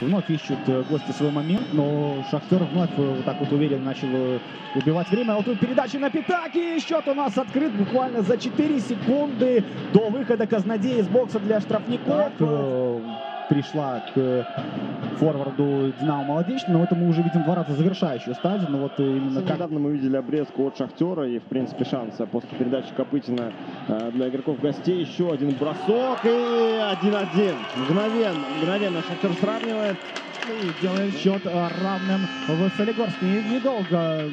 Вновь ищут гости свой момент, но Шахтер вновь вот так вот уверенно начал убивать время. А вот тут передача на Питаки, счет у нас открыт буквально за 4 секунды до выхода Казнадея из бокса для штрафников. Пришла к форварду Динамо Молодечно, но это мы уже видим 2 раза завершающую стадию. Но вот именно как... Недавно мы видели обрезку от Шахтера и, в принципе, шанса после передачи Копытина для игроков гостей. Еще один бросок и 1-1. Мгновенно Шахтер сравнивает. И делает счет равным в Солигорске. Недолго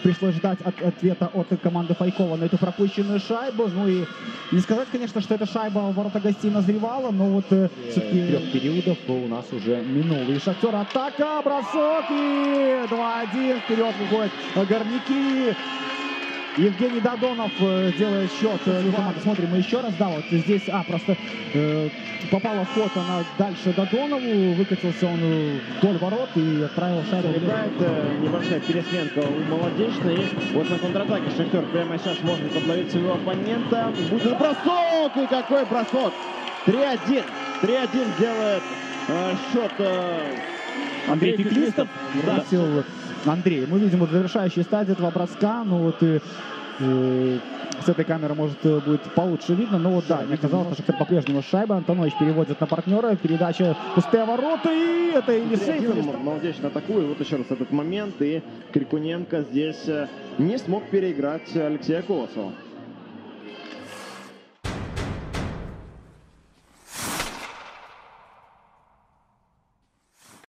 пришлось ждать ответа от команды Файкова на эту пропущенную шайбу. Ну и не сказать, конечно, что эта шайба в ворота гостей назревала, но вот все-таки 3 периодов у нас уже минуло. И Шахтер атака, бросок и 2-1. Вперед выходят горняки. Евгений Додонов делает счет. Смотрим мы еще раз. Да, вот здесь просто попала в ход она дальше Додонову. Выкатился он вдоль ворот и отправил шайбу. Небольшая пересменка у Молодечной. И вот на контратаке Шахтер прямо сейчас может подловить своего оппонента. Будет бросок! И какой бросок! 3-1. 3-1 делает счет Андрей Феклистов. Андрей, мы видим вот завершающую стадию этого броска. Ну вот с этой камеры, может, будет получше видно. Но вот да, не оказалось, что по-прежнему шайба. Антонович переводит на партнера. Передача пустые ворота. И это Елисеев. Молодечно атакует. Вот еще раз этот момент. И Крикуненко здесь не смог переиграть Алексея Колосова.